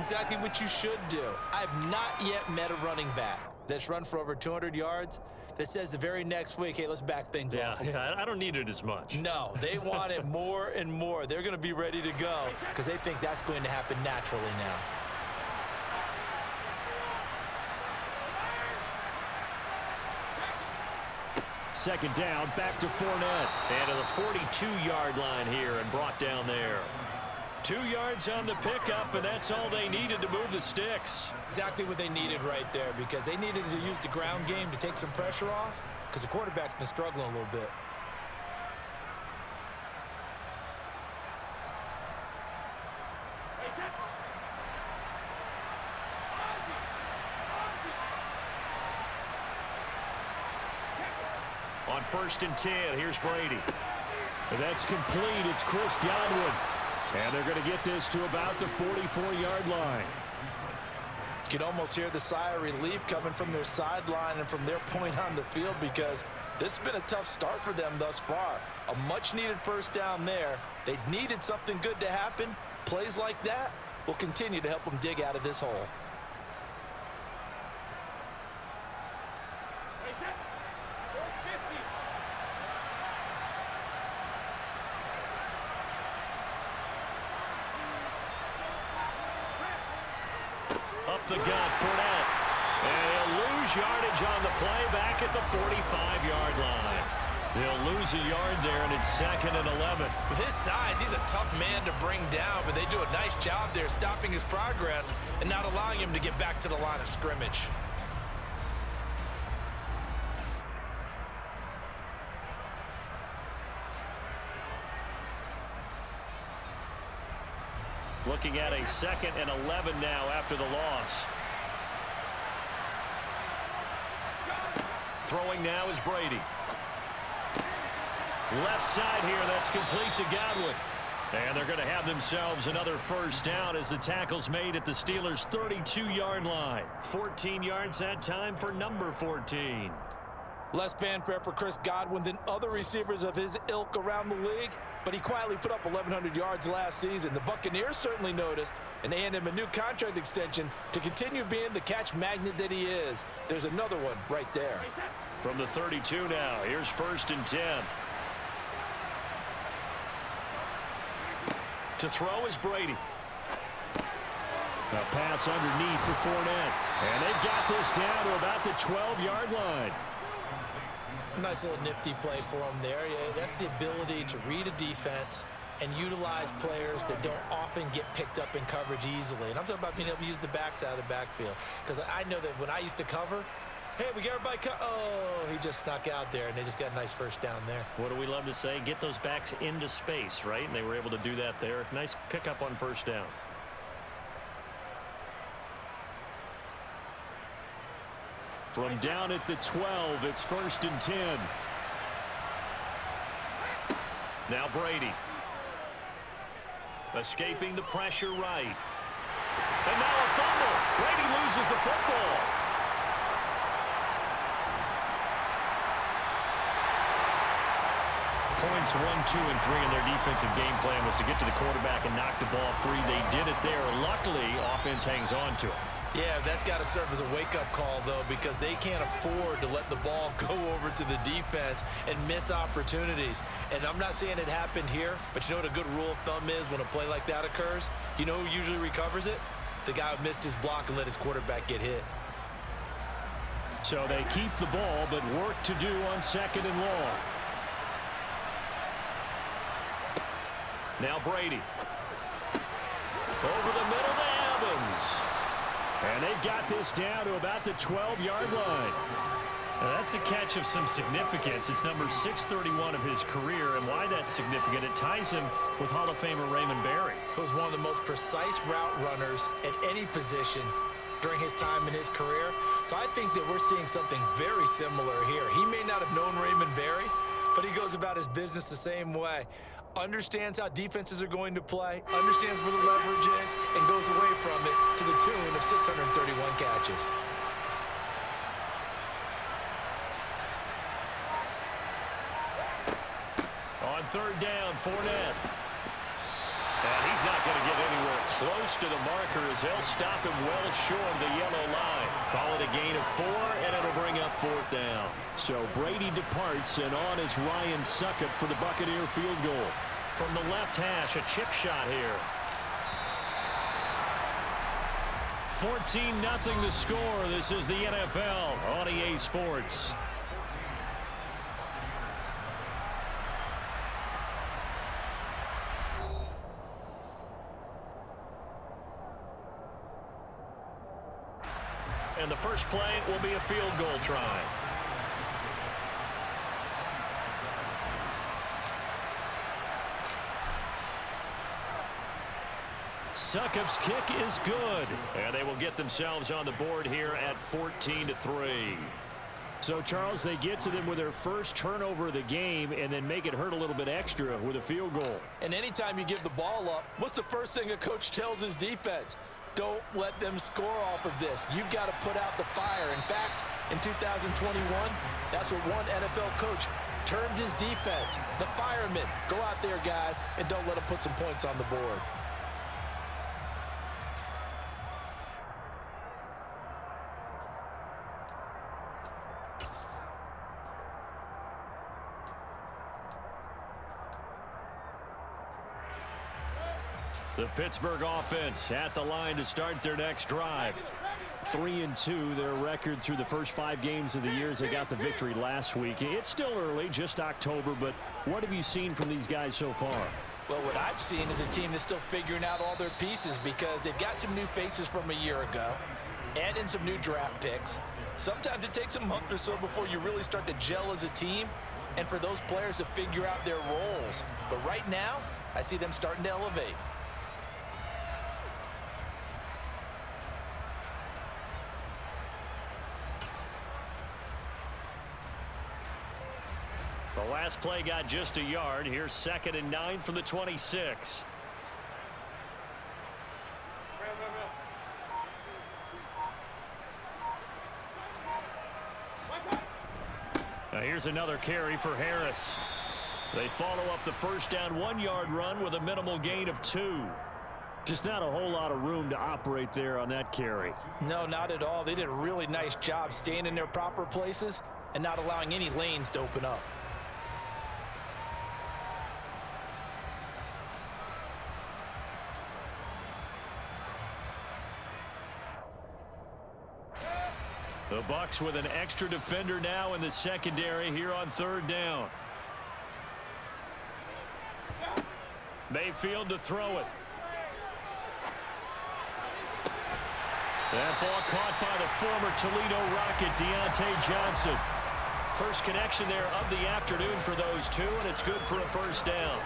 Exactly what you should do. I've not yet met a running back that's run for over 200 yards that says the very next week, hey, let's back things off. Yeah, I don't need it as much. No, they want it more and more. They're going to be ready to go because they think that's going to happen naturally now. Second down, back to Fournette. And to the 42-yard line here and brought down there. 2 yards on the pickup, and that's all they needed to move the sticks. Exactly what they needed right there because they needed to use the ground game to take some pressure off because the quarterback's been struggling a little bit. On 1st and 10, here's Brady. And that's complete. It's Chris Godwin. And they're going to get this to about the 44-yard line. You can almost hear the sigh of relief coming from their sideline and from their point on the field because this has been a tough start for them thus far. A much-needed first down there. They needed something good to happen. Plays like that will continue to help them dig out of this hole. Up the gut, Fournette. And he'll lose yardage on the play back at the 45-yard line. They'll lose a yard there, and it's 2nd and 11. With his size, he's a tough man to bring down, but they do a nice job there stopping his progress and not allowing him to get back to the line of scrimmage. Looking at a 2nd and 11 now after the loss. Throwing now is Brady. Left side here, that's complete to Godwin. And they're going to have themselves another first down as the tackle's made at the Steelers' 32-yard line. 14 yards that time for number 14. Less fanfare for Chris Godwin than other receivers of his ilk around the league, but he quietly put up 1,100 yards last season. The Buccaneers certainly noticed, and they handed him a new contract extension to continue being the catch magnet that he is. There's another one right there. From the 32 now, here's 1st and 10. To throw is Brady. A pass underneath for Fournette. And they've got this down to about the 12-yard line. Nice little nifty play for him there. Yeah, that's the ability to read a defense and utilize players that don't often get picked up in coverage easily. And I'm talking about being able to use the backs out of the backfield. Because I know that when I used to cover, hey, we got everybody oh, he just snuck out there, and they just got a nice first down there. What do we love to say? Get those backs into space, right? And they were able to do that there. Nice pickup on first down. From down at the 12, it's 1st and 10. Now Brady. Escaping the pressure right. And now a fumble. Brady loses the football. Points 1, 2, and 3 in their defensive game plan was to get to the quarterback and knock the ball free. They did it there. Luckily, offense hangs on to it. Yeah, that's got to serve as a wake-up call, though, because they can't afford to let the ball go over to the defense and miss opportunities. And I'm not saying it happened here, but you know what a good rule of thumb is when a play like that occurs? You know who usually recovers it? The guy who missed his block and let his quarterback get hit. So they keep the ball, but work to do on 2nd and long. Now Brady. Over the middle to Evans. And they've got this down to about the 12-yard line. Now that's a catch of some significance. It's number 631 of his career, and why that's significant, it ties him with Hall of Famer Raymond Berry. Who was one of the most precise route runners at any position during his time in his career. So I think that we're seeing something very similar here. He may not have known Raymond Berry, but he goes about his business the same way. Understands how defenses are going to play, understands where the leverage is, and goes away from it to the tune of 631 catches. On 3rd down, Fournette. And he's not going to get anywhere close to the marker as they'll stop him well short of the yellow line. Call it a gain of 4, and it'll bring up 4th down. So Brady departs, and on is Ryan Succop for the Buccaneer field goal. From the left hash, a chip shot here. 14-0 the score. This is the NFL on EA Sports. And the first play will be a field goal try. Succop's kick is good, and they will get themselves on the board here at 14-3. So, Charles, they get to them with their first turnover of the game and then make it hurt a little bit extra with a field goal. And anytime you give the ball up, what's the first thing a coach tells his defense? Don't let them score off of this. You've got to put out the fire. In fact, in 2021, that's what one NFL coach termed his defense, the firemen. Go out there, guys, and don't let them put some points on the board. The Pittsburgh offense at the line to start their next drive. 3-2, their record through the first 5 games of the year as they got the victory last week. It's still early, just October, but what have you seen from these guys so far? Well, what I've seen is a team that's still figuring out all their pieces because they've got some new faces from a year ago and in some new draft picks. Sometimes it takes a month or so before you really start to gel as a team and for those players to figure out their roles. But right now, I see them starting to elevate. The last play got just a yard. Here's 2nd and 9 from the 26. Now here's another carry for Harris. They follow up the first down 1-yard run with a minimal gain of 2. Just not a whole lot of room to operate there on that carry. No, not at all. They did a really nice job staying in their proper places and not allowing any lanes to open up. The Bucs with an extra defender now in the secondary here on 3rd down. Mayfield to throw it. That ball caught by the former Toledo Rocket, Deontay Johnson. First connection there of the afternoon for those two, and it's good for a first down.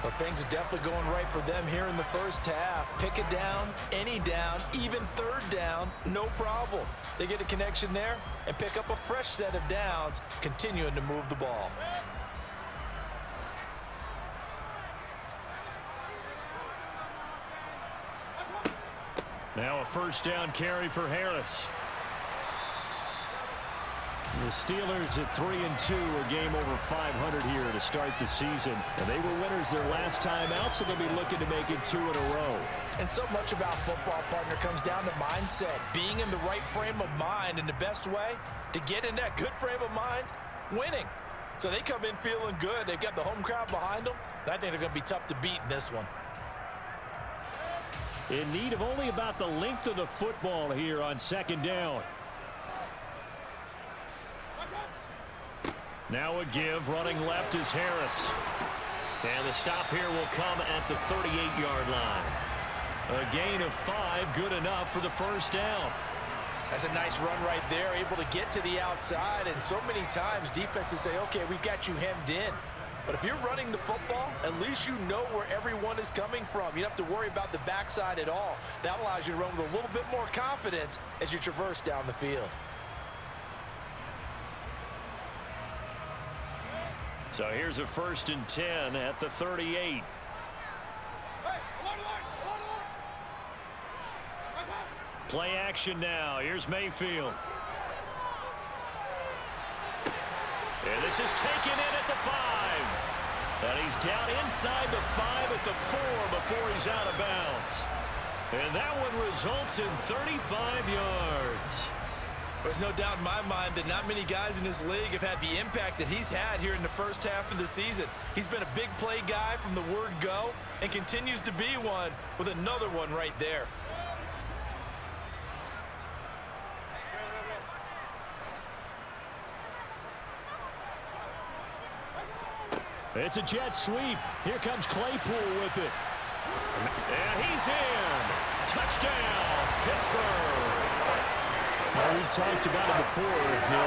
Well, things are definitely going right for them here in the first half. Pick a down, any down, even 3rd down, no problem. They get a connection there and pick up a fresh set of downs, continuing to move the ball. Now a first down carry for Harris. The Steelers at 3-2, a game over 500 here to start the season. And they were winners their last time out, so they'll be looking to make it 2 in a row. And so much about football, partner, comes down to mindset. Being in the right frame of mind, and the best way to get in that good frame of mind, winning. So they come in feeling good. They've got the home crowd behind them, and I think they're going to be tough to beat in this one. In need of only about the length of the football here on 2nd down. Now a give, running left is Harris. And the stop here will come at the 38-yard line. A gain of 5, good enough for the first down. That's a nice run right there, able to get to the outside. And so many times defenses say, okay, we've got you hemmed in. But if you're running the football, at least you know where everyone is coming from. You don't have to worry about the backside at all. That allows you to run with a little bit more confidence as you traverse down the field. So here's a 1st and 10 at the 38. Play action now. Here's Mayfield. And this is taken in at the 5. And he's down inside the 5 at the 4 before he's out of bounds. And that one results in 35 yards. There's no doubt in my mind that not many guys in this league have had the impact that he's had here in the first half of the season. He's been a big play guy from the word go and continues to be one with another one right there. It's a jet sweep. Here comes Claypool with it. And he's in. Touchdown, Pittsburgh. Well, we've talked about it before.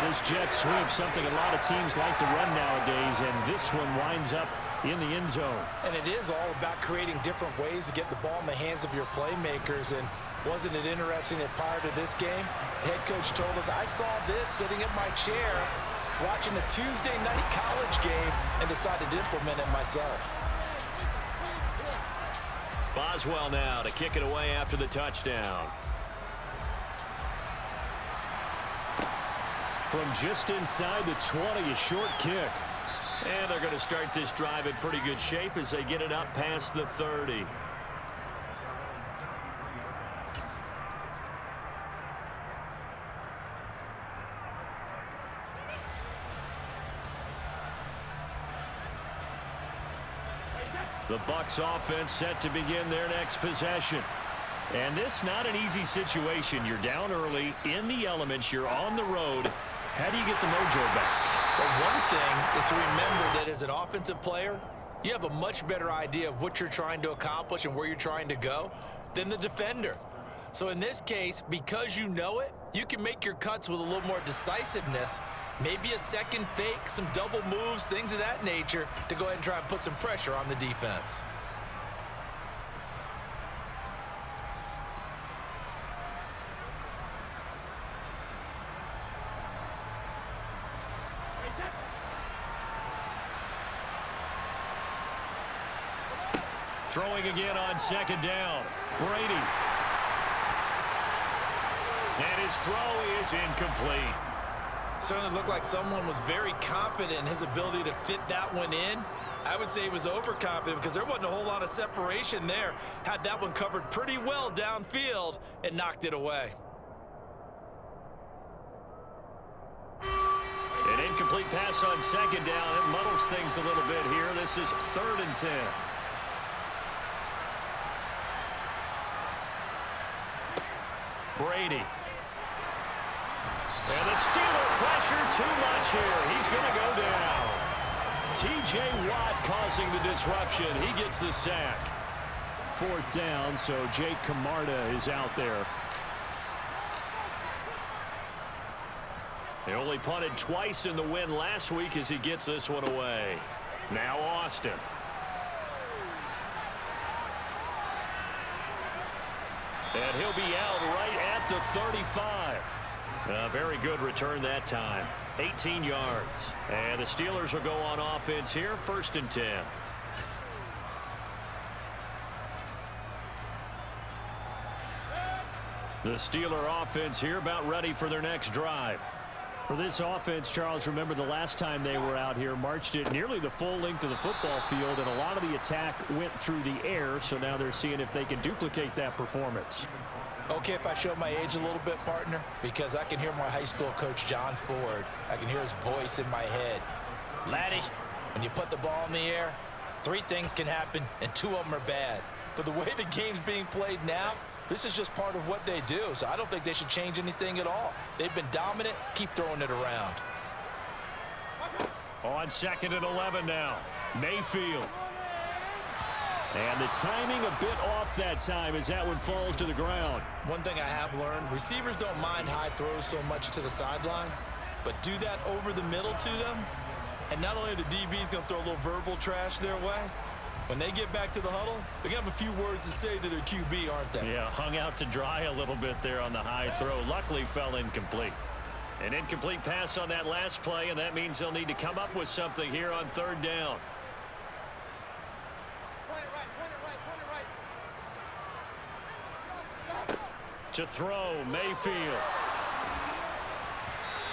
This jet sweep, something a lot of teams like to run nowadays, and this one winds up in the end zone. And it is all about creating different ways to get the ball in the hands of your playmakers. And wasn't it interesting that prior to this game, the head coach told us, I saw this sitting in my chair watching a Tuesday night college game and decided to implement it myself. Boswell now to kick it away after the touchdown. From just inside the 20, a short kick. And they're going to start this drive in pretty good shape as they get it up past the 30. The Bucs offense set to begin their next possession. And this not an easy situation. You're down early, in the elements, you're on the road. How do you get the mojo back? Well, one thing is to remember that as an offensive player, you have a much better idea of what you're trying to accomplish and where you're trying to go than the defender. So in this case, because you know it, you can make your cuts with a little more decisiveness, maybe a second fake, some double moves, things of that nature, to go ahead and try and put some pressure on the defense. Throwing again on second down. Brady. And his throw is incomplete. Certainly looked like someone was very confident in his ability to fit that one in. I would say he was overconfident because there wasn't a whole lot of separation there. Had that one covered pretty well downfield and knocked it away. An incomplete pass on second down. It muddles things a little bit here. This is 3rd and 10. Brady. And the Steeler pressure too much here. He's going to go down. T.J. Watt causing the disruption. He gets the sack. 4th down, so Jake Camarda is out there. He only punted twice in the win last week as he gets this one away. Now Austin. And he'll be out right at the 35. A very good return that time. 18 yards. And the Steelers will go on offense here, 1st and 10. The Steeler offense here about ready for their next drive. For this offense, Charles, remember the last time they were out here, marched it nearly the full length of the football field, and a lot of the attack went through the air, so now they're seeing if they can duplicate that performance. Okay, if I show my age a little bit, partner, because I can hear my high school coach, John Ford. I can hear his voice in my head. Laddie, when you put the ball in the air, 3 things can happen, and 2 of them are bad. But the way the game's being played now, this is just part of what they do, so I don't think they should change anything at all. They've been dominant. Keep throwing it around. On 2nd and 11 now. Mayfield. And the timing a bit off that time as that one falls to the ground. One thing I have learned, receivers don't mind high throws so much to the sideline, but do that over the middle to them, and not only are the DBs going to throw a little verbal trash their way, when they get back to the huddle, they're going to have a few words to say to their QB, aren't they? Yeah, hung out to dry a little bit there on the high throw. Luckily fell incomplete. An incomplete pass on that last play, and that means they'll need to come up with something here on 3rd down. To throw, Mayfield.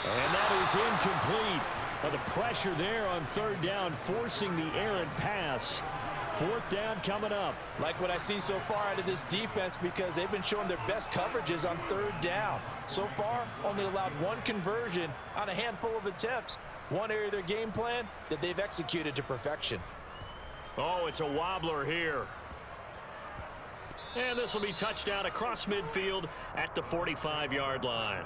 And that is incomplete. Well, the pressure there on third down, forcing the errant pass. Fourth down coming up. Like what I see so far out of this defense because they've been showing their best coverages on third down. So far, only allowed one conversion on a handful of attempts. One area of their game plan that they've executed to perfection. Oh, it's a wobbler here. And this will be touchdown across midfield at the 45-yard line.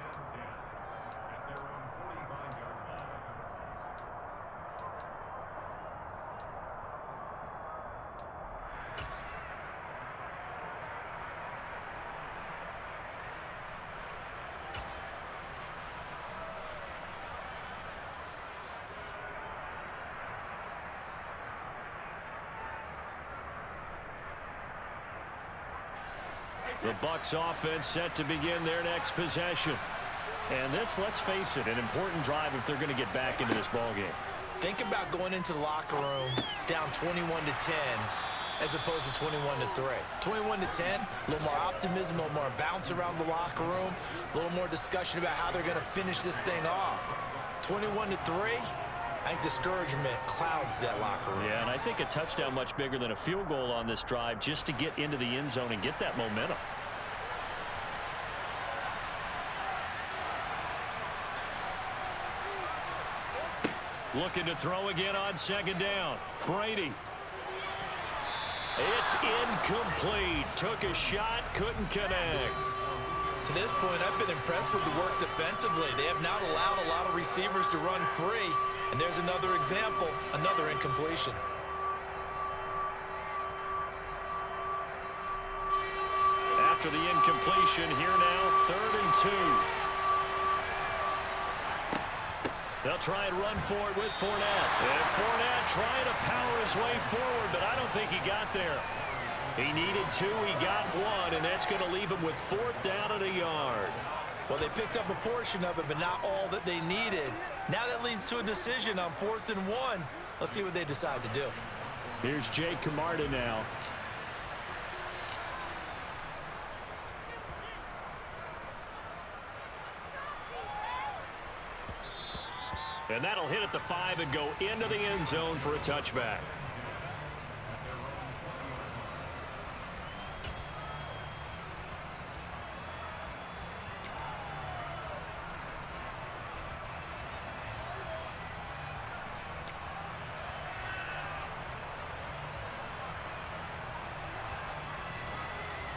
The Bucs offense set to begin their next possession. And this, let's face it, an important drive if they're going to get back into this ballgame. Think about going into the locker room down 21-10 as opposed to 21-3. 21-10, a little more optimism, a little more bounce around the locker room, a little more discussion about how they're going to finish this thing off. 21-3, I think discouragement clouds that locker room. Yeah, and I think a touchdown much bigger than a field goal on this drive just to get into the end zone and get that momentum. Looking to throw again on second down. Brady. It's incomplete. Took a shot, couldn't connect. To this point, I've been impressed with the work defensively. They have not allowed a lot of receivers to run free. And there's another example, another incompletion. After the incompletion, here now, 3rd and 2. They'll try and run for it with Fournette. And Fournette trying to power his way forward, but I don't think he got there. He needed 2, he got 1, and that's going to leave him with 4th down and a yard. Well, they picked up a portion of it, but not all that they needed. Now that leads to a decision on 4th and 1. Let's see what they decide to do. Here's Jake Camarda now. And that'll hit at the 5 and go into the end zone for a touchback.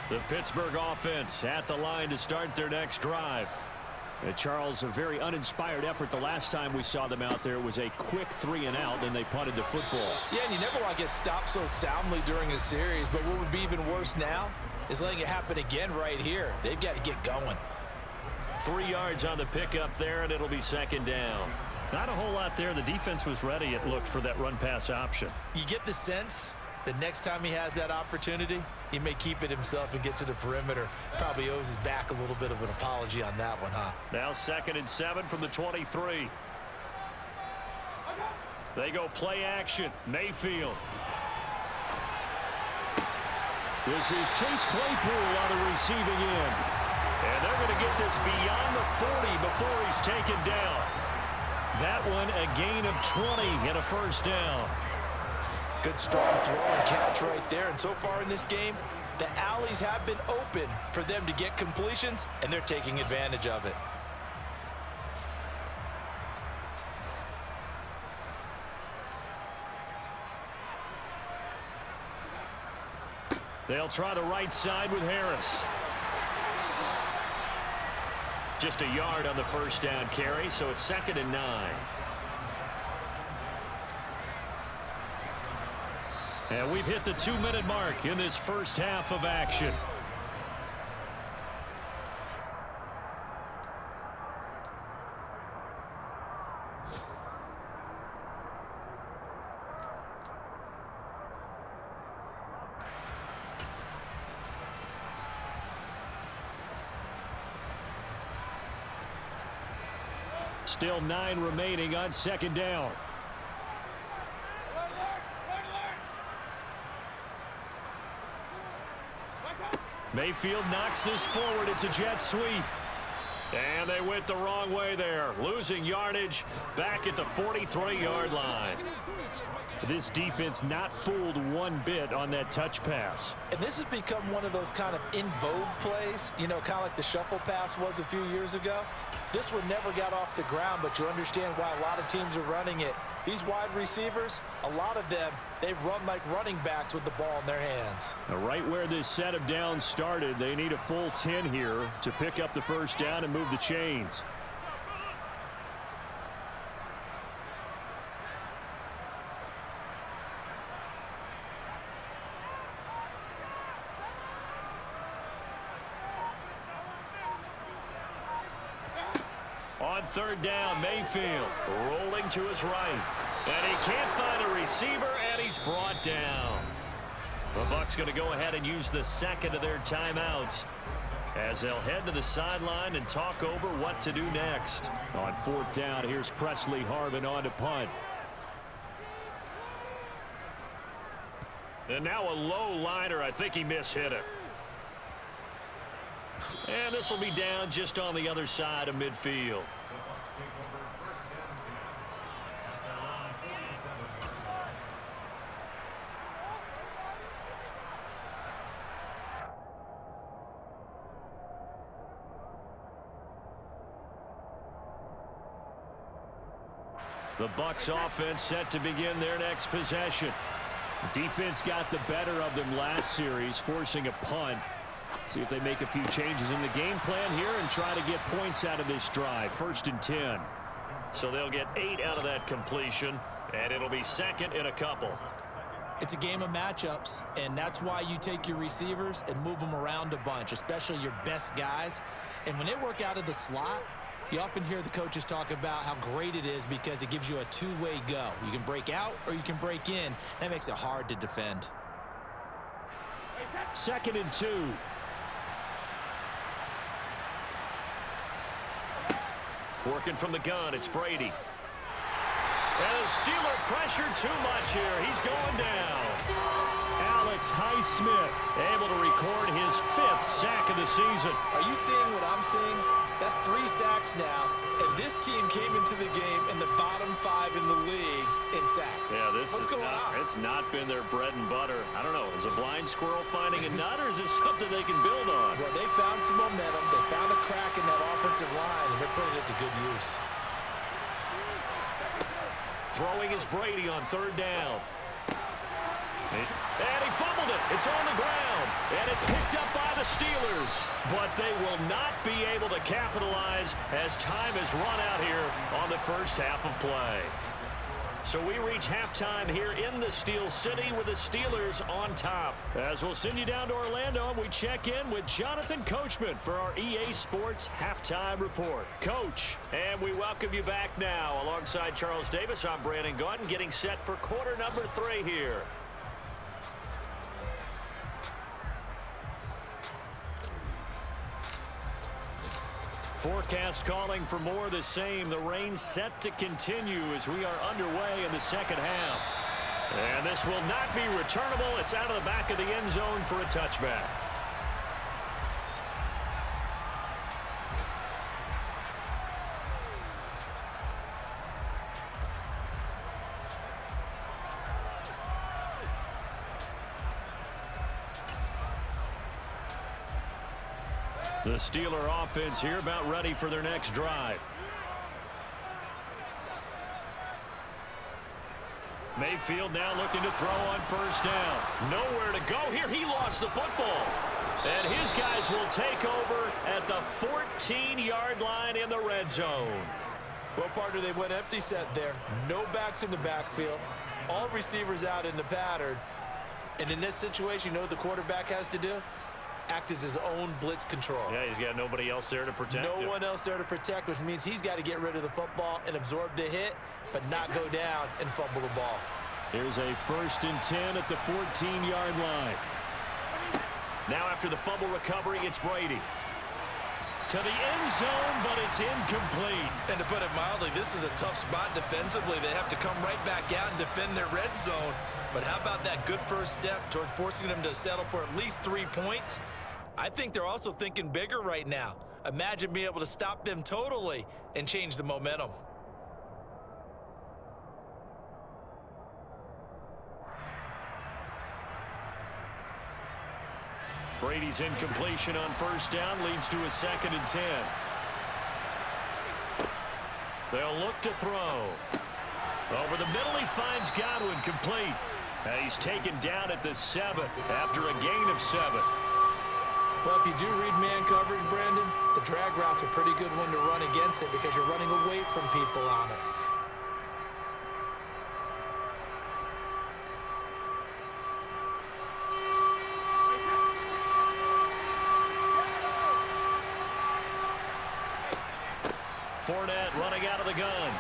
The Pittsburgh offense at the line to start their next drive. Charles, a very uninspired effort the last time we saw them out there. It was a quick 3-and-out, and they punted the football. Yeah, and you never want to get stopped so soundly during a series, but what would be even worse now is letting it happen again right here. They've got to get going. 3 yards on the pickup there, and it'll be 2nd down. Not a whole lot there. The defense was ready, it looked, for that run-pass option. You get the sense that next time he has that opportunity, he may keep it himself and get to the perimeter. Probably owes his back a little bit of an apology on that one, huh? Now 2nd and 7 from the 23. They go play action. Mayfield. This is Chase Claypool on the receiving end. And they're going to get this beyond the 40 before he's taken down. That one a gain of 20 and a 1st down. Good strong throw and catch right there. And so far in this game, the alleys have been open for them to get completions, and they're taking advantage of it. They'll try the right side with Harris. Just a yard on the 1st down carry, so it's 2nd and 9. And we've hit the 2-minute mark in this first half of action. Still 9 remaining on 2nd down. Mayfield knocks this forward. It's a jet sweep. And they went the wrong way there, losing yardage back at the 43-yard line. This defense not fooled one bit on that touch pass. And this has become one of those kind of in vogue plays, you know, kind of like the shuffle pass was a few years ago. This one never got off the ground, but you understand why a lot of teams are running it. These wide receivers, a lot of them, they run like running backs with the ball in their hands. Now, right where this set of downs started, they need a full 10 here to pick up the first down and move the chains. On third down, Mayfield rolling to his right. And he can't find a receiver, and he's brought down. The Bucs going to go ahead and use the second of their timeouts as they'll head to the sideline and talk over what to do next. On fourth down, here's Presley Harvin on to punt. And now a low liner. I think he mishit it. And this will be down just on the other side of midfield. The Bucs offense set to begin their next possession. Defense got the better of them last series, forcing a punt. See if they make a few changes in the game plan here and try to get points out of this drive. First and 10. So they'll get 8 out of that completion, and it'll be second and a couple. It's a game of matchups, and that's why you take your receivers and move them around a bunch, especially your best guys. And when they work out of the slot, you often hear the coaches talk about how great it is because it gives you a two-way go. You can break out or you can break in. That makes it hard to defend. Second and 2. Working from the gun, it's Brady. And the Steeler pressure too much here. He's going down. Alex Highsmith able to record his 5th sack of the season. Are you seeing what I'm seeing? That's 3 sacks now, and this team came into the game in the bottom 5 in the league in sacks. Yeah, What's going on? It's not been their bread and butter. I don't know. Is a blind squirrel finding a nut, or is this something they can build on? Well, they found some momentum. They found a crack in that offensive line, and they're putting it to good use. Throwing is Brady on third down. And he fumbled it. It's on the ground. And it's picked up by the Steelers. But they will not be able to capitalize as time has run out here on the first half of play. So we reach halftime here in the Steel City with the Steelers on top. As we'll send you down to Orlando and we check in with Jonathan Coachman for our EA Sports Halftime Report. Coach, and we welcome you back now. Alongside Charles Davis, I'm Brandon Gaudin, getting set for quarter number 3 here. Forecast calling for more of the same. The rain set to continue as we are underway in the second half. And this will not be returnable. It's out of the back of the end zone for a touchback. The Steeler offense here about ready for their next drive. Mayfield now looking to throw on first down. Nowhere to go here. He lost the football. And his guys will take over at the 14-yard line in the red zone. Well, partner, they went empty set there. No backs in the backfield. All receivers out in the pattern. And in this situation, you know what the quarterback has to do? Act as his own blitz control. Yeah, he's got nobody else there to protect him. No one else there to protect, which means he's got to get rid of the football and absorb the hit, but not go down and fumble the ball. Here's a first and 10 at the 14-yard line. Now after the fumble recovery, it's Brady. To the end zone, but it's incomplete. And to put it mildly, this is a tough spot defensively. They have to come right back out and defend their red zone. But how about that good first step towards forcing them to settle for at least 3 points? I think they're also thinking bigger right now. Imagine being able to stop them totally and change the momentum. Brady's incompletion on first down leads to a 2nd and 10. They'll look to throw. Over the middle, he finds Godwin complete. And he's taken down at the 7 after a gain of 7. Well, if you do read man coverage, Brandon, the drag route's a pretty good one to run against it because you're running away from people on it. Fournette running out of the gun.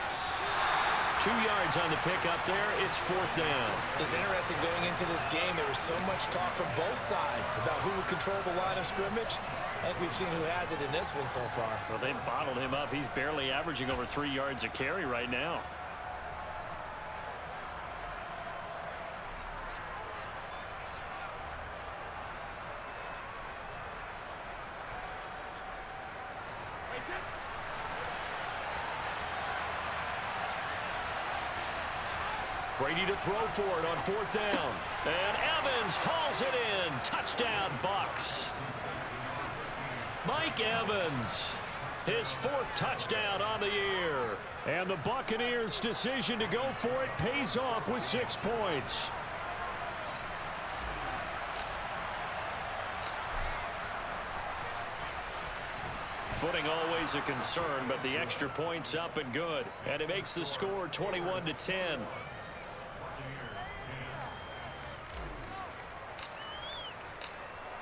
2 yards on the pickup there. It's 4th down. It's interesting going into this game. There was so much talk from both sides about who would control the line of scrimmage. I think we've seen who has it in this one so far. Well, they bottled him up. He's barely averaging over 3 yards a carry right now. Brady to throw for it on 4th down. And Evans hauls it in. Touchdown, Bucs. Mike Evans, his 4th touchdown on the year. And the Buccaneers' decision to go for it pays off with 6 points. Footing always a concern, but the extra point's up and good. And it makes the score 21-10.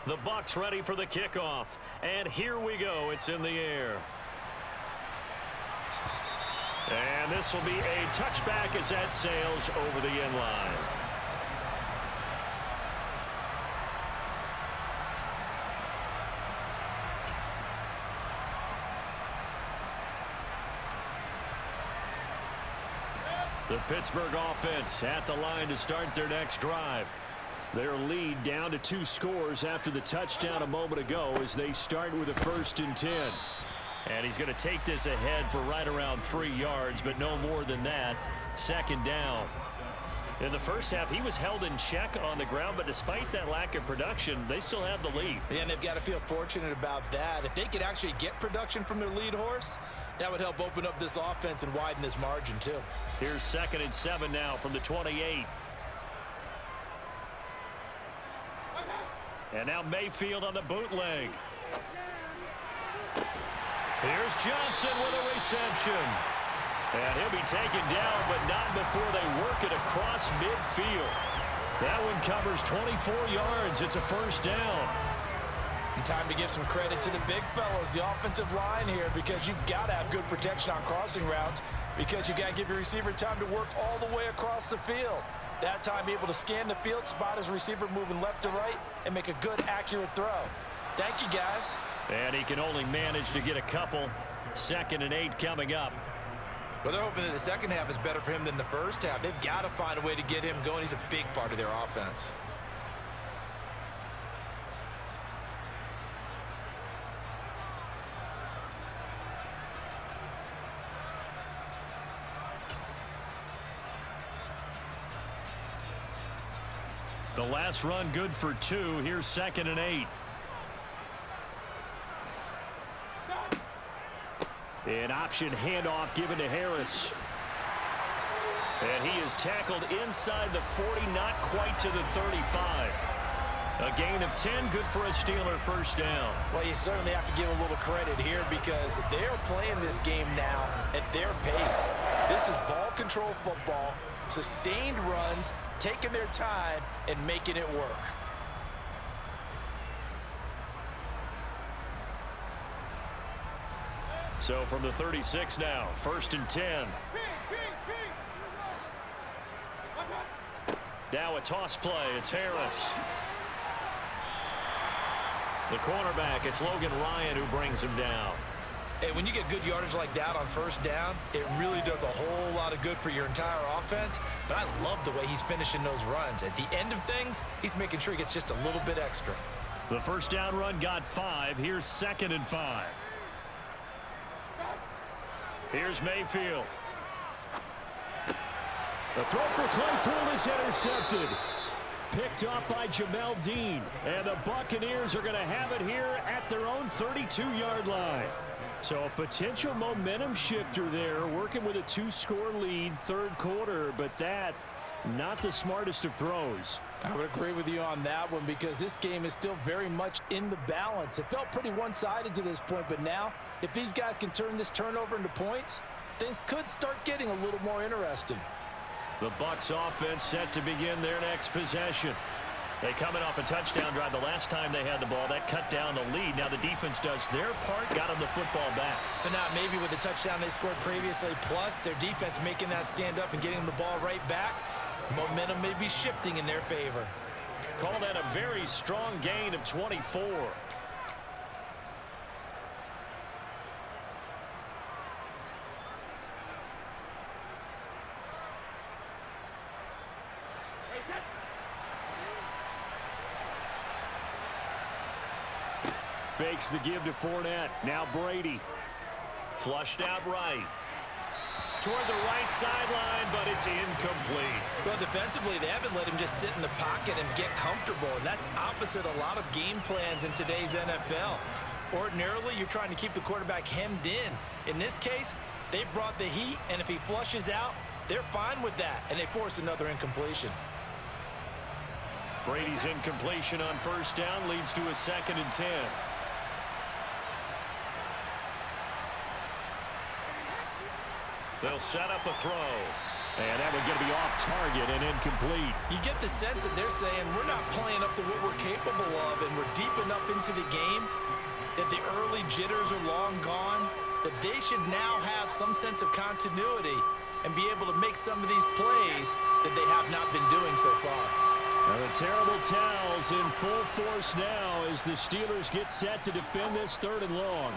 The Bucs ready for the kickoff. And here we go. It's in the air. And this will be a touchback as that sails over the end line. The Pittsburgh offense at the line to start their next drive. Their lead down to 2 scores after the touchdown a moment ago as they start with a 1st and 10. And he's going to take this ahead for right around 3 yards, but no more than that. 2nd down. In the first half, he was held in check on the ground, but despite that lack of production, they still have the lead. Yeah, and they've got to feel fortunate about that. If they could actually get production from their lead horse, that would help open up this offense and widen this margin, too. Here's 2nd and 7 now from the 28. And now Mayfield on the bootleg. Here's Johnson with a reception. And he'll be taken down, but not before they work it across midfield. That one covers 24 yards. It's a 1st down. And time to give some credit to the big fellows, the offensive line here, because you've got to have good protection on crossing routes because you've got to give your receiver time to work all the way across the field. That time, be able to scan the field, spot his receiver moving left to right, and make a good, accurate throw. Thank you, guys. And he can only manage to get a couple. 2nd and 8 coming up. Well, they're hoping that the second half is better for him than the first half. They've got to find a way to get him going. He's a big part of their offense. The last run good for 2. Here's 2nd and 8. An option handoff given to Harris. And he is tackled inside the 40, not quite to the 35. A gain of 10, good for a Steeler 1st down. Well, you certainly have to give a little credit here because they're playing this game now at their pace. This is ball control football, sustained runs, taking their time, and making it work. So from the 36 now, 1st and 10. Now a toss play. It's Harris. The cornerback, it's Logan Ryan who brings him down. Hey, when you get good yardage like that on 1st down, it really does a whole lot of good for your entire offense. But I love the way he's finishing those runs. At the end of things, he's making sure he gets just a little bit extra. The 1st down run got 5. Here's 2nd and 5. Here's Mayfield. The throw for Claypool is intercepted. Picked off by Jamel Dean. And the Buccaneers are going to have it here at their own 32-yard line. So a potential momentum shifter there, working with a 2-score lead, third quarter, but that, not the smartest of throws. I would agree with you on that one because this game is still very much in the balance. It felt pretty one-sided to this point, but now if these guys can turn this turnover into points, things could start getting a little more interesting. The Bucs offense set to begin their next possession. They coming off a touchdown drive the last time they had the ball. That cut down the lead. Now the defense does their part, got them the football back. So now maybe with the touchdown they scored previously, plus their defense making that stand up and getting them the ball right back, momentum may be shifting in their favor. Call that a very strong gain of 24. Fakes the give to Fournette. Now Brady. Flushed out right. Toward the right sideline, but it's incomplete. Well, defensively, they haven't let him just sit in the pocket and get comfortable, and that's opposite a lot of game plans in today's NFL. Ordinarily, you're trying to keep the quarterback hemmed in. In this case, they brought the heat, and if he flushes out, they're fine with that, and they force another incompletion. Brady's incompletion on first down leads to a 2nd and 10. They'll set up a throw. And that one's going to be off target and incomplete. You get the sense that they're saying we're not playing up to what we're capable of, and we're deep enough into the game that the early jitters are long gone, that they should now have some sense of continuity and be able to make some of these plays that they have not been doing so far. Now the terrible towels in full force now as the Steelers get set to defend this 3rd and long.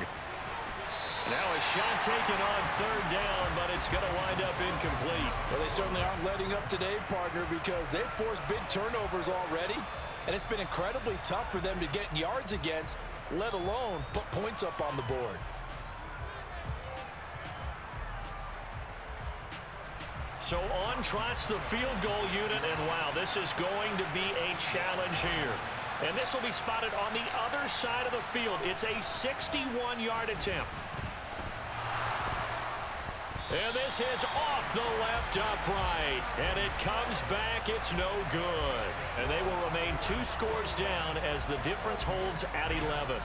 Now a shot taken on 3rd down, but it's going to wind up incomplete. Well, they certainly aren't letting up today, partner, because they've forced big turnovers already, and it's been incredibly tough for them to get yards against, let alone put points up on the board. So on trots the field goal unit, and wow, this is going to be a challenge here. And this will be spotted on the other side of the field. It's a 61-yard attempt. And this is off the left upright. And it comes back. It's no good. And they will remain 2 scores down as the difference holds at 11.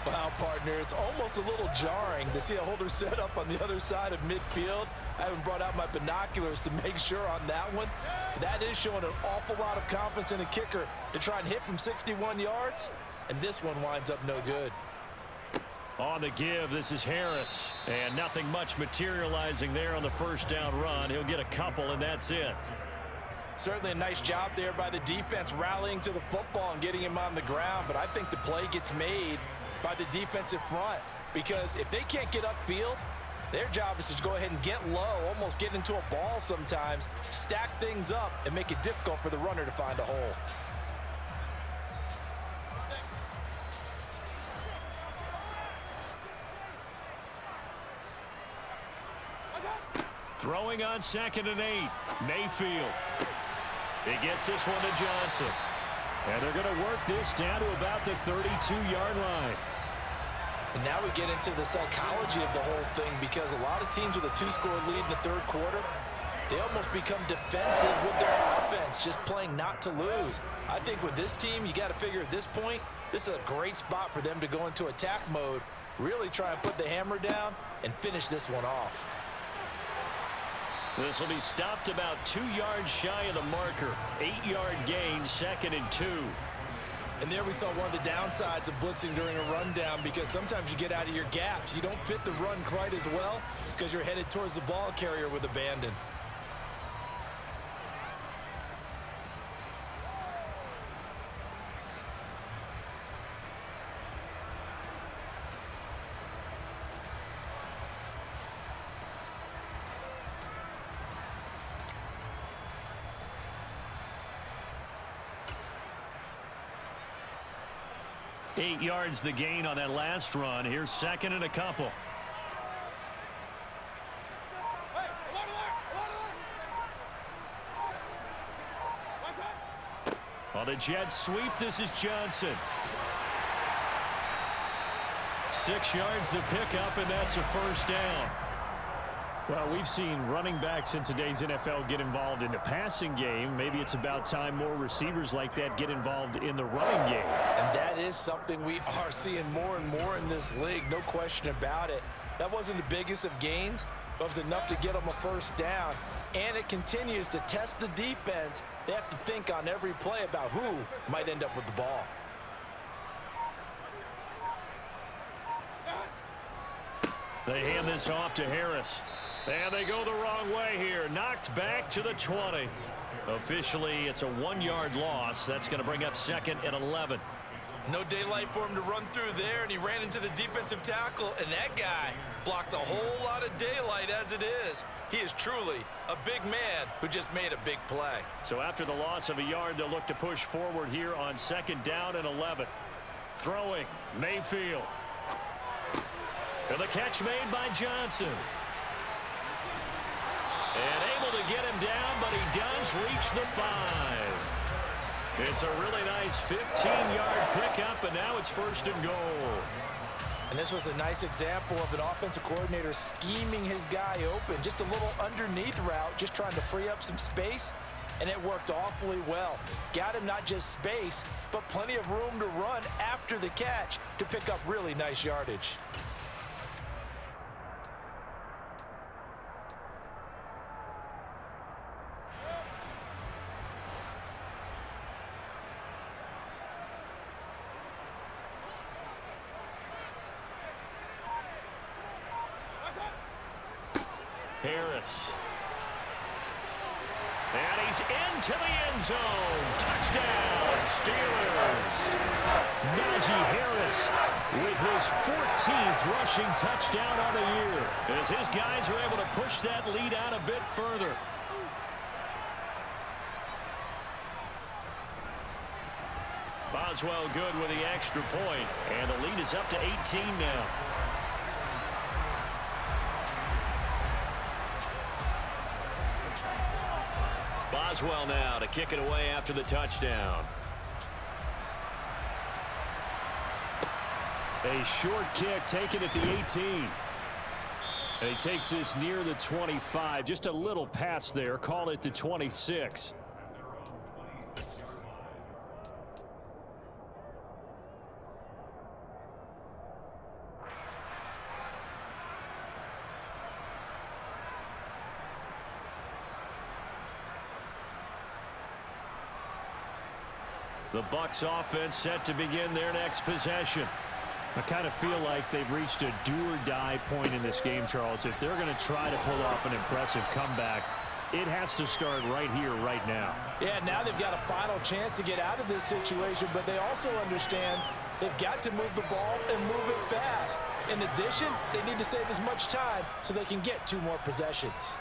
Wow, partner, it's almost a little jarring to see a holder set up on the other side of midfield. I haven't brought out my binoculars to make sure on that one. That is showing an awful lot of confidence in a kicker to try and hit from 61 yards. And this one winds up no good. On the give, this is Harris. And nothing much materializing there on the first down run. He'll get a couple, and that's it. Certainly a nice job there by the defense rallying to the football and getting him on the ground. But I think the play gets made by the defensive front, because if they can't get upfield, their job is to go ahead and get low, almost get into a ball sometimes, stack things up, and make it difficult for the runner to find a hole. Throwing on 2nd and 8. Mayfield. He gets this one to Johnson. And they're going to work this down to about the 32-yard line. And now we get into the psychology of the whole thing, because a lot of teams with a 2-score lead in the 3rd quarter, they almost become defensive with their offense, just playing not to lose. I think with this team, you got to figure at this point, this is a great spot for them to go into attack mode, really try and put the hammer down and finish this one off. This will be stopped about 2 yards shy of the marker. 8-yard gain, 2nd and 2. And there we saw one of the downsides of blitzing during a rundown, because sometimes you get out of your gaps. You don't fit the run quite as well because you're headed towards the ball carrier with abandon. Eight yards the gain on that last run. Here's 2nd and a couple. On the jet sweep, this is Johnson. 6 yards the pickup, and that's a first down. Well, we've seen running backs in today's NFL get involved in the passing game. Maybe it's about time more receivers like that get involved in the running game. And that is something we are seeing more and more in this league, no question about it. That wasn't the biggest of gains, but it was enough to get them a first down. And it continues to test the defense. They have to think on every play about who might end up with the ball. They hand this off to Harris. And they go the wrong way here. Knocked back to the 20. Officially, it's a 1-yard loss. That's going to bring up 2nd and 11. No daylight for him to run through there, and he ran into the defensive tackle, and that guy blocks a whole lot of daylight as it is. He is truly a big man who just made a big play. So after the loss of a yard, they'll look to push forward here on 2nd down and 11. Throwing, Mayfield. And the catch made by Johnson. And able to get him down, but he does reach the 5. It's a really nice 15-yard pickup, and now it's 1st and goal. And this was a nice example of an offensive coordinator scheming his guy open. Just a little underneath route, just trying to free up some space, and it worked awfully well. Got him not just space, but plenty of room to run after the catch to pick up really nice yardage. Harris. And he's into the end zone. Touchdown, Steelers. Najee Harris with his 14th rushing touchdown on the year, as his guys are able to push that lead out a bit further. Boswell good with the extra point, and the lead is up to 18 now. Boswell now to kick it away after the touchdown. A short kick taken at the 18. And he takes this near the 25. Just a little pass there. Call it the 26. The Bucs offense set to begin their next possession. I kind of feel like they've reached a do-or-die point in this game, Charles. If they're going to try to pull off an impressive comeback, it has to start right here, right now. Yeah, now they've got a final chance to get out of this situation, but they also understand they've got to move the ball and move it fast. In addition, they need to save as much time so they can get 2 more possessions.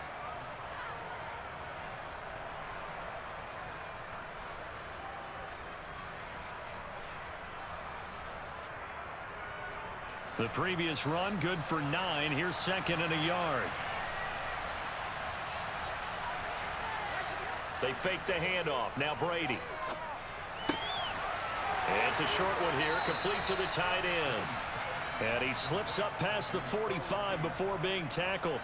The previous run good for 9. Here's 2nd and a yard. They fake the handoff. Now Brady. And it's a short one here, complete to the tight end. And he slips up past the 45 before being tackled.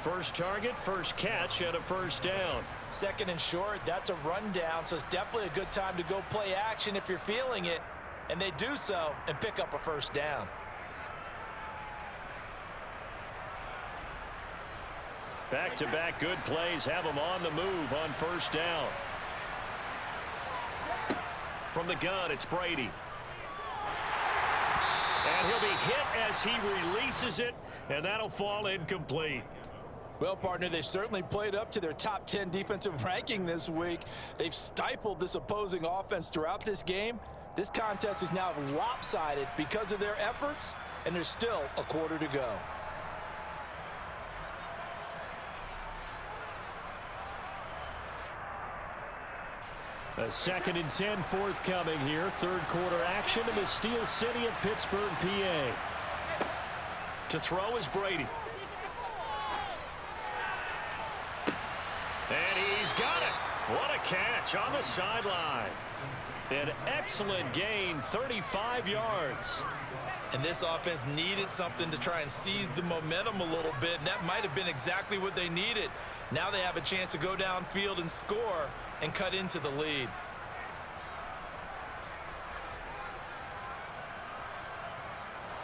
First target, first catch, and a first down. 2nd and short, that's a rundown, so it's definitely a good time to go play action if you're feeling it. And they do so and pick up a first down. Back-to-back good plays have them on the move on first down. From the gun, it's Brady. And he'll be hit as he releases it, and that'll fall incomplete. Well, partner, they've certainly played up to their top 10 defensive ranking this week. They've stifled this opposing offense throughout this game. This contest is now lopsided because of their efforts, and there's still a quarter to go. A 2nd and 10 forthcoming here. Third quarter action in the Steel City of Pittsburgh, PA. To throw is Brady. And he's got it. What a catch on the sideline. An excellent gain, 35 yards. And this offense needed something to try and seize the momentum a little bit, and that might have been exactly what they needed. Now they have a chance to go downfield and score and cut into the lead.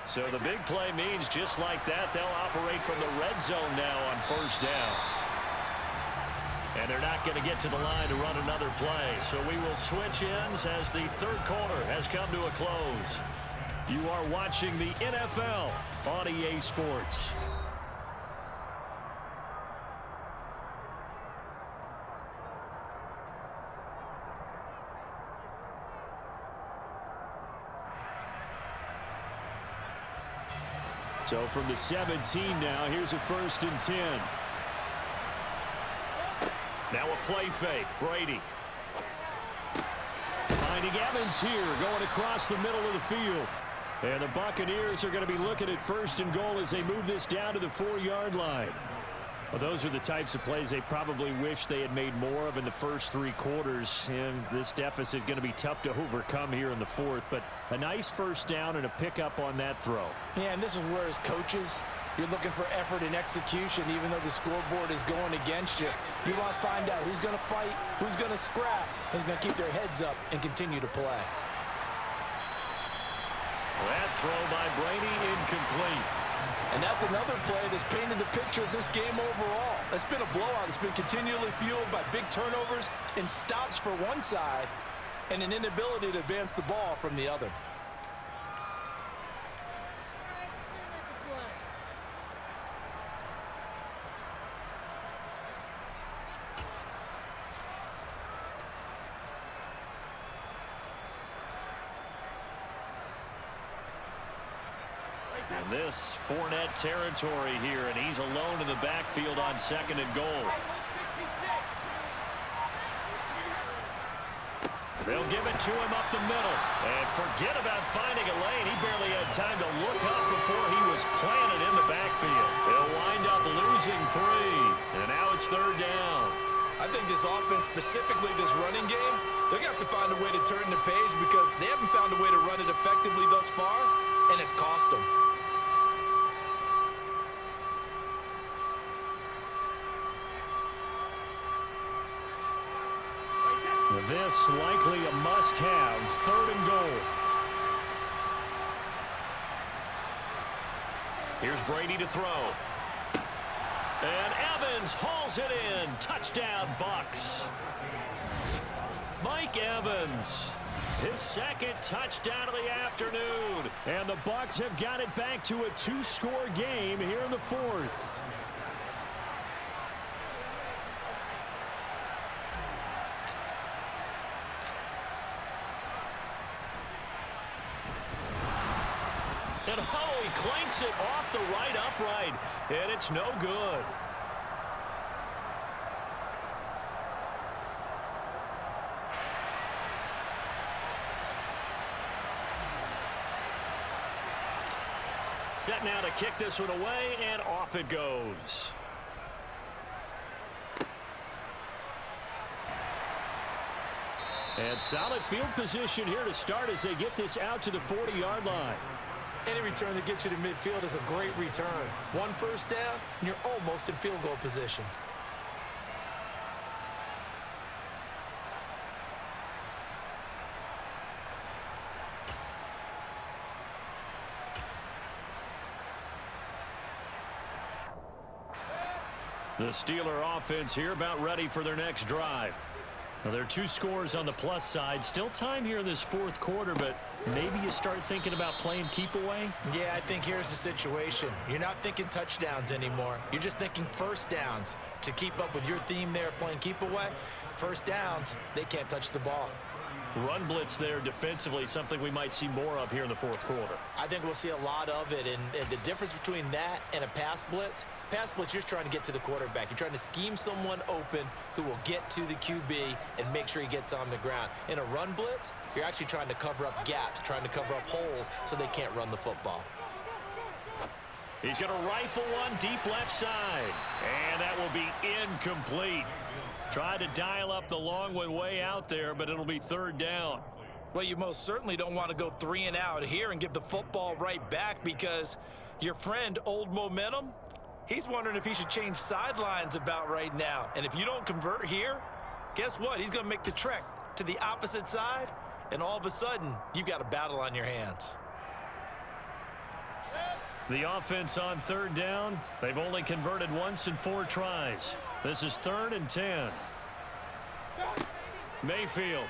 So the big play means just like that, they'll operate from the red zone now on first down. And they're not going to get to the line to run another play. So we will switch ends as the third quarter has come to a close. You are watching the NFL on EA Sports. So from the 17 now, here's a 1st and 10. Now a play fake. Brady. Finding Evans here, going across the middle of the field. And the Buccaneers are going to be looking at 1st and goal as they move this down to the 4-yard line. Well, those are the types of plays they probably wish they had made more of in the first 3 quarters. And this deficit going to be tough to overcome here in the 4th. But a nice first down and a pickup on that throw. Yeah, and this is where as coaches, you're looking for effort and execution, even though the scoreboard is going against you. You want to find out who's going to fight, who's going to scrap, who's going to keep their heads up and continue to play. That throw by Brady incomplete. And that's another play that's painted the picture of this game overall. It's been a blowout. It's been continually fueled by big turnovers and stops for one side and an inability to advance the ball from the other. And this Fournette territory here, and he's alone in the backfield on 2nd and goal. They'll give it to him up the middle. And forget about finding a lane. He barely had time to look up before he was planted in the backfield. They'll wind up losing 3. And now it's 3rd down. I think this offense, specifically this running game, they're going to have to find a way to turn the page because they haven't found a way to run it effectively thus far, and it's cost them. This likely a must-have, 3rd and goal. Here's Brady to throw. And Evans hauls it in. Touchdown, Bucs. Mike Evans, his 2nd touchdown of the afternoon. And the Bucs have got it back to a 2-score game here in the 4th. And oh, he clanks it off the right upright, and it's no good. Set now to kick this one away, and off it goes. And solid field position here to start as they get this out to the 40-yard line. Any return that gets you to midfield is a great return. 1 first down, and you're almost in field goal position. The Steeler offense here about ready for their next drive. Now, there are 2 scores on the plus side. Still time here in this 4th quarter, but maybe you start thinking about playing keep away? Yeah, I think here's the situation. You're not thinking touchdowns anymore. You're just thinking first downs. To keep up with your theme there, playing keep away, first downs, they can't touch the ball. Run blitz there defensively, something we might see more of here in the 4th quarter. I think we'll see a lot of it, and the difference between that and a pass blitz, you're just trying to get to the quarterback. You're trying to scheme someone open who will get to the QB and make sure he gets on the ground. In a run blitz, you're actually trying to cover up gaps, trying to cover up holes so they can't run the football. He's going to rifle one deep left side, and that will be incomplete. Try to dial up the long one way out there, but it'll be third down. Well, you most certainly don't want to go 3 and out here and give the football right back, because your friend, Old Momentum, he's wondering if he should change sidelines about right now. And if you don't convert here, guess what? He's going to make the trek to the opposite side, and all of a sudden, you've got a battle on your hands. The offense on third down, they've only converted once in 4 tries. This is 3rd and 10. Mayfield.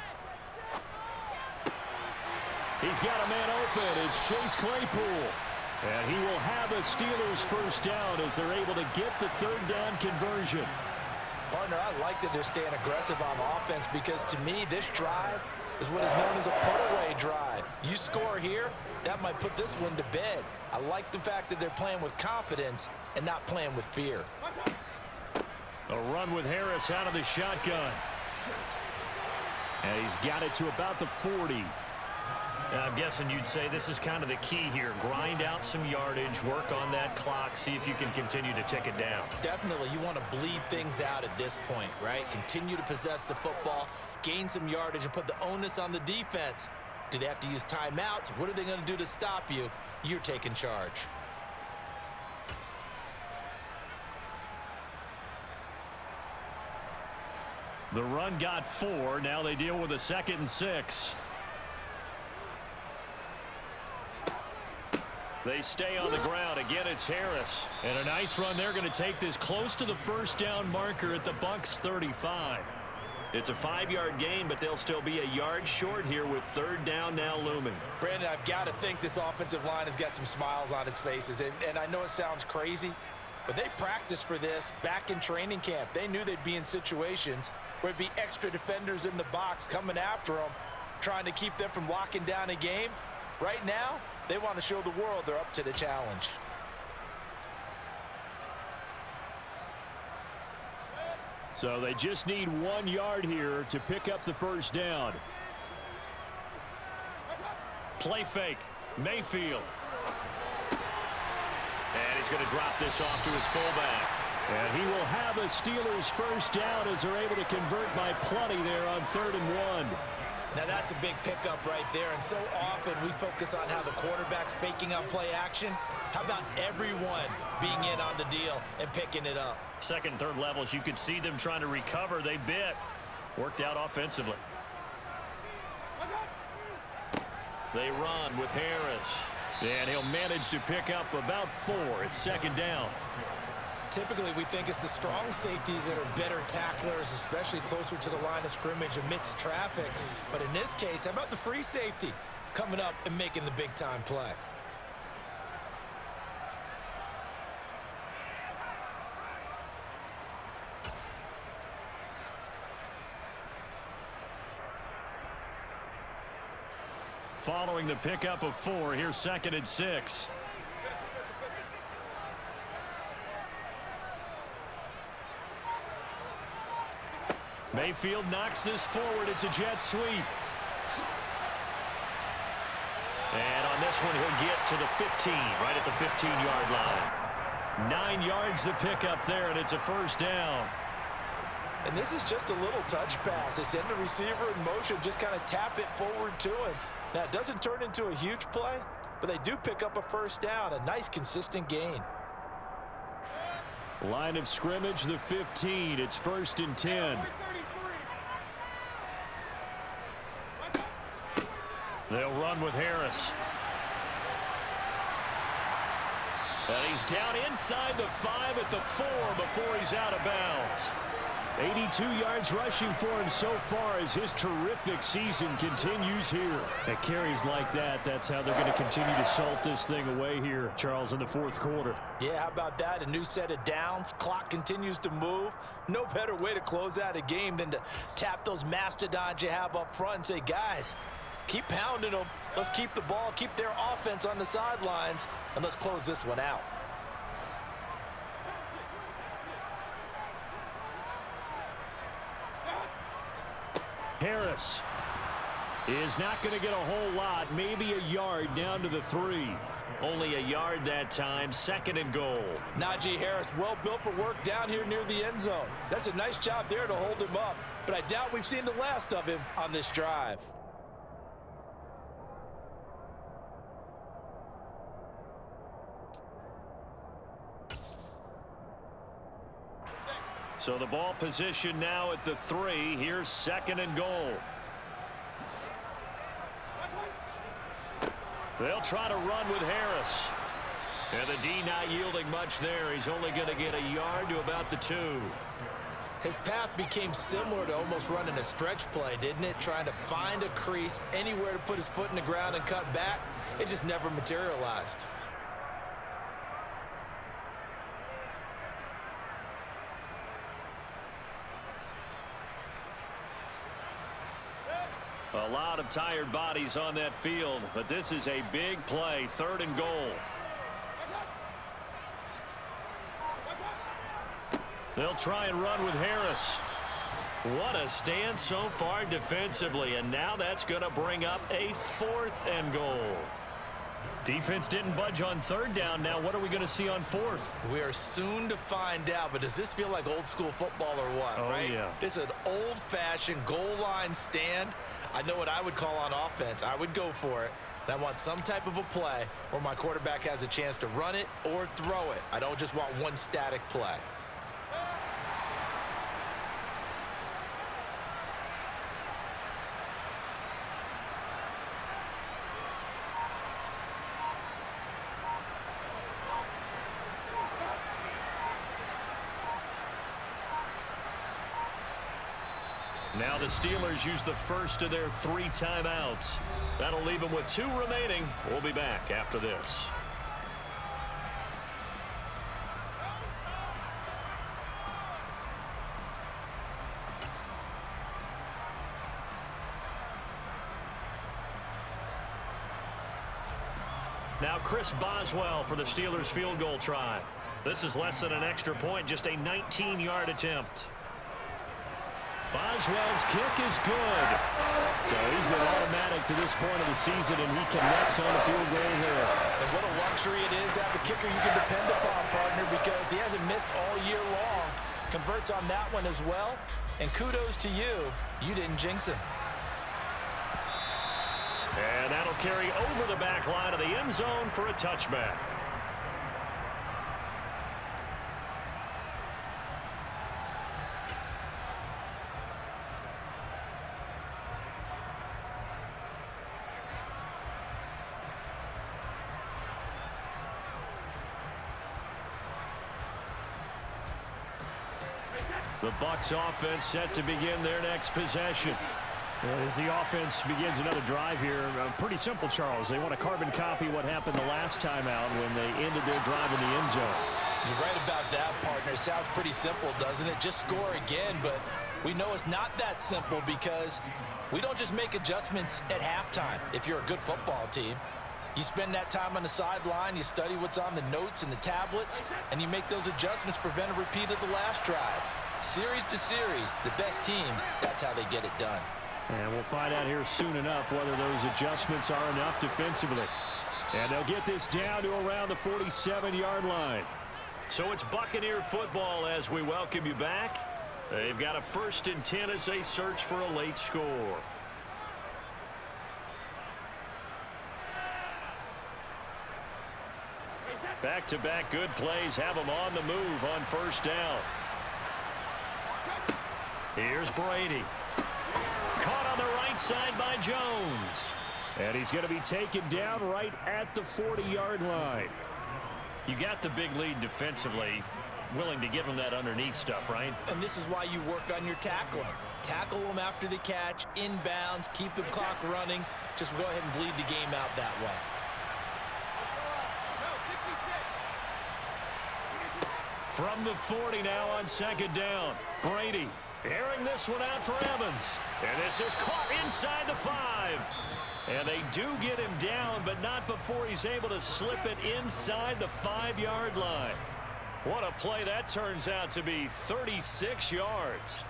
He's got a man open. It's Chase Claypool. And he will have a Steelers first down as they're able to get the third down conversion. Partner, I like that they're staying aggressive on offense, because to me, this drive is what is known as a put-away drive. You score here, that might put this one to bed. I like the fact that they're playing with confidence and not playing with fear. A run with Harris out of the shotgun. And he's got it to about the 40. I'm guessing you'd say this is kind of the key here. Grind out some yardage, work on that clock, see if you can continue to tick it down. Definitely, you want to bleed things out at this point, right? Continue to possess the football, gain some yardage, and put the onus on the defense. Do they have to use timeouts? What are they going to do to stop you? You're taking charge. The run got 4. Now they deal with a 2nd and 6. They stay on the ground. Again, it's Harris. And a nice run. They're going to take this close to the first down marker at the Bucs 35. It's a 5-yard gain, but they'll still be a yard short here with third down now looming. Brandon, I've got to think this offensive line has got some smiles on its faces. And I know it sounds crazy, but they practiced for this back in training camp. They knew they'd be in situations where it'd be extra defenders in the box coming after them, trying to keep them from locking down a game. Right now, they want to show the world they're up to the challenge. So they just need 1 yard here to pick up the first down. Play fake. Mayfield. And he's going to drop this off to his fullback. And he will have a Steelers first down as they're able to convert by plenty there on 3rd and 1. Now that's a big pickup right there, and so often we focus on how the quarterback's faking on play action. How about everyone being in on the deal and picking it up? 2nd and 3rd levels, you could see them trying to recover. They bit. Worked out offensively. They run with Harris. And he'll manage to pick up about 4. It's 2nd down. Typically, we think it's the strong safeties that are better tacklers, especially closer to the line of scrimmage amidst traffic. But in this case, how about the free safety coming up and making the big-time play? Following the pickup of 4, here's 2nd and 6. Mayfield knocks this forward. It's a jet sweep. And on this one, he'll get to the 15, right at the 15-yard line. 9 yards to pick up there, and it's a first down. And this is just a little touch pass. They send the receiver in motion, just kind of tap it forward to him. Now, it doesn't turn into a huge play, but they do pick up a first down, a nice, consistent gain. Line of scrimmage, the 15. It's 1st and 10. They'll run with Harris. And he's down inside the 5 at the 4 before he's out of bounds. 82 yards rushing for him so far as his terrific season continues here. At carries like that, that's how they're going to continue to salt this thing away here, Charles, in the 4th quarter. Yeah, how about that? A new set of downs. Clock continues to move. No better way to close out a game than to tap those mastodons you have up front and say, guys, keep pounding them. Let's keep the ball, keep their offense on the sidelines, and let's close this one out. Harris is not going to get a whole lot, maybe a yard down to the 3. Only a yard that time, 2nd and goal. Najee Harris, well built for work down here near the end zone. That's a nice job there to hold him up, but I doubt we've seen the last of him on this drive. So the ball position now at the 3. Here's 2nd and goal. They'll try to run with Harris. And the D not yielding much there. He's only going to get a yard to about the 2. His path became similar to almost running a stretch play, didn't it? Trying to find a crease, anywhere to put his foot in the ground and cut back. It just never materialized. A lot of tired bodies on that field, but this is a big play, 3rd and goal. They'll try and run with Harris. What a stand so far defensively, and now that's going to bring up a 4th and goal. Defense didn't budge on 3rd down. Now what are we going to see on 4th? We are soon to find out, but does this feel like old school football or what, right? Yeah. This is an old-fashioned goal line stand. I know what I would call on offense. I would go for it. And I want some type of a play where my quarterback has a chance to run it or throw it. I don't just want one static play. Now the Steelers use the first of their 3 timeouts. That'll leave them with 2 remaining. We'll be back after this. Now Chris Boswell for the Steelers field goal try. This is less than an extra point, just a 19-yard attempt. Boswell's kick is good. So he's been automatic to this point of the season, and he connects on the field goal here. And what a luxury it is to have a kicker you can depend upon, partner, because he hasn't missed all year long. Converts on that one as well. And kudos to you. You didn't jinx him. And that'll carry over the back line of the end zone for a touchback. The Bucs offense set to begin their next possession. As the offense begins another drive here, pretty simple, Charles. They want to carbon copy what happened the last time out when they ended their drive in the end zone. You're right about that, partner. It sounds pretty simple, doesn't it? Just score again, but we know it's not that simple because we don't just make adjustments at halftime if you're a good football team. You spend that time on the sideline, you study what's on the notes and the tablets, and you make those adjustments, prevent a repeat of the last drive. Series to series, the best teams, that's how they get it done. And we'll find out here soon enough whether those adjustments are enough defensively. And they'll get this down to around the 47-yard line. So it's Buccaneer football as we welcome you back. They've got a 1st and 10 as they search for a late score. Back-to-back good plays have them on the move on 1st down. Here's Brady. Caught on the right side by Jones. And he's going to be taken down right at the 40-yard line. You got the big lead defensively. Willing to give him that underneath stuff, right? And this is why you work on your tackling. Tackle them after the catch, inbounds, keep the clock running. Just go ahead and bleed the game out that way. From the 40 now on 2nd down. Brady airing this one out for Evans. And this is caught inside the 5. And they do get him down, but not before he's able to slip it inside the 5-yard line. What a play that turns out to be, 36 yards.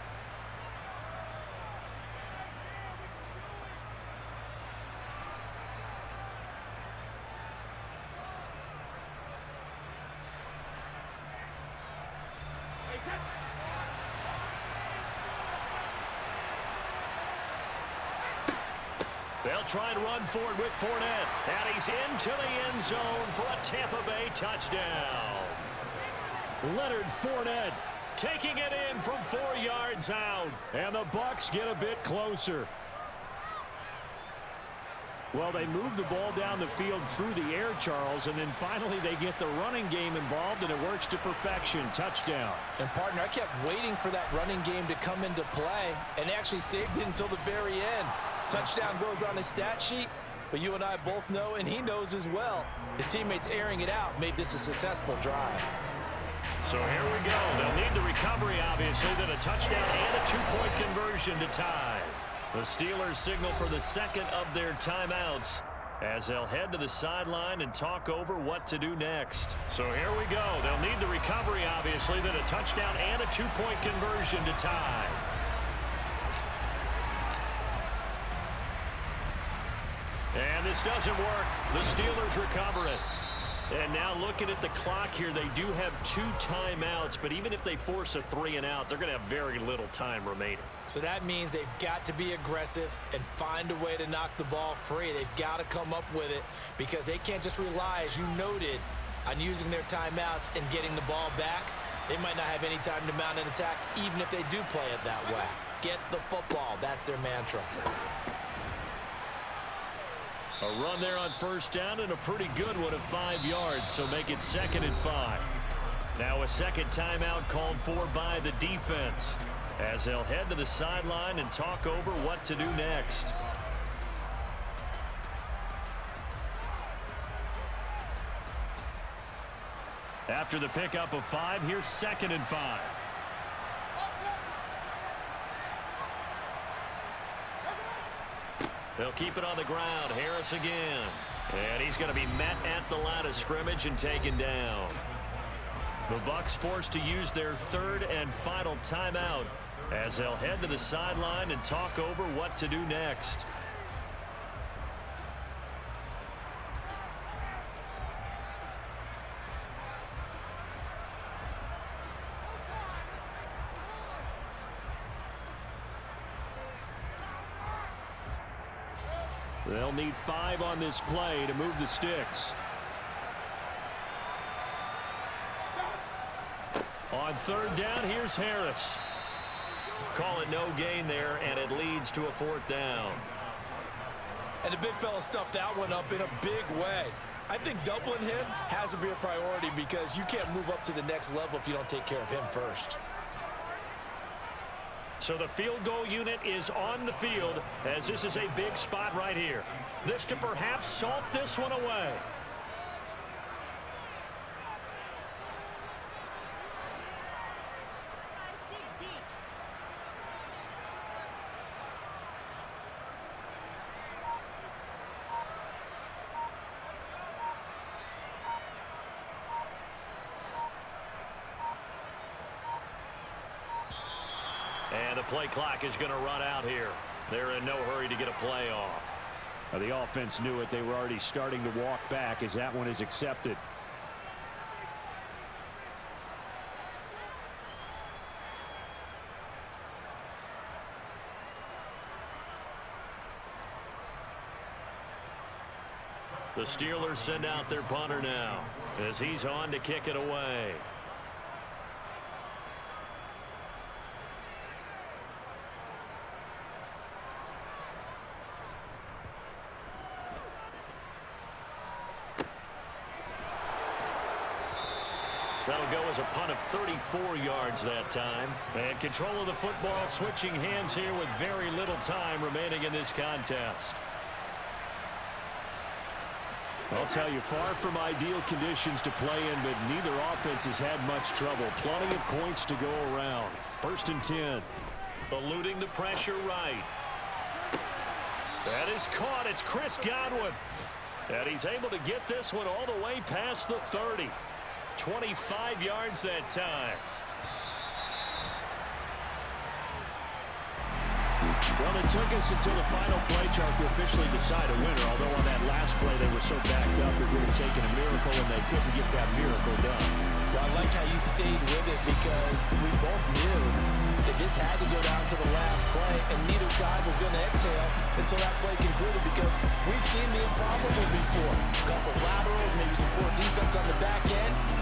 They'll try and run forward with Fournette. And he's into the end zone for a Tampa Bay touchdown. Leonard Fournette taking it in from 4 yards out. And the Bucs get a bit closer. Well, they move the ball down the field through the air, Charles, and then finally they get the running game involved, and it works to perfection. Touchdown. And, partner, I kept waiting for that running game to come into play and actually saved it until the very end. Touchdown goes on his stat sheet, but you and I both know, and he knows as well, his teammates airing it out made this a successful drive. So here we go. They'll need the recovery, obviously, then a touchdown and a two-point conversion to tie. The Steelers signal for the second of their timeouts as they'll head to the sideline and talk over what to do next. So here we go. They'll need the recovery, obviously, then a touchdown and a two-point conversion to tie. And this doesn't work. The Steelers recover it. And now looking at the clock here, they do have 2 timeouts, but even if they force a 3-and-out, they're going to have very little time remaining. So that means they've got to be aggressive and find a way to knock the ball free. They've got to come up with it because they can't just rely, as you noted, on using their timeouts and getting the ball back. They might not have any time to mount an attack, even if they do play it that way. Get the football. That's their mantra. A run there on first down and a pretty good one of 5 yards, so make it 2nd and 5. Now a second timeout called for by the defense as they'll head to the sideline and talk over what to do next. After the pickup of 5, here's 2nd and 5. They'll keep it on the ground. Harris again. And he's going to be met at the line of scrimmage and taken down. The Bucs forced to use their 3rd and final timeout as they'll head to the sideline and talk over what to do next. They'll need 5 on this play to move the sticks. On 3rd down, here's Harris. Call it no gain there, and it leads to a 4th down. And the big fella stuffed that one up in a big way. I think doubling him has to be a priority because you can't move up to the next level if you don't take care of him first. So the field goal unit is on the field as this is a big spot right here. This to perhaps salt this one away. And the play clock is going to run out here. They're in no hurry to get a play off. The offense knew it. They were already starting to walk back as that one is accepted. The Steelers send out their punter now as he's on to kick it away. That'll go as a punt of 34 yards that time. And control of the football switching hands here with very little time remaining in this contest. I'll tell you, far from ideal conditions to play in, but neither offense has had much trouble. Plenty of points to go around. 1st and 10. Eluding the pressure right. That is caught. It's Chris Godwin. And he's able to get this one all the way past the 30. 25 yards that time. Well, it took us until the final play chart to officially decide a winner, although on that last play they were so backed up it would have taken a miracle, and they couldn't get that miracle done. Well, I like how you stayed with it because we both knew that this had to go down to the last play, and neither side was going to exhale until that play concluded because we've seen the improbable before. A couple laterals, maybe some poor defense on the back end.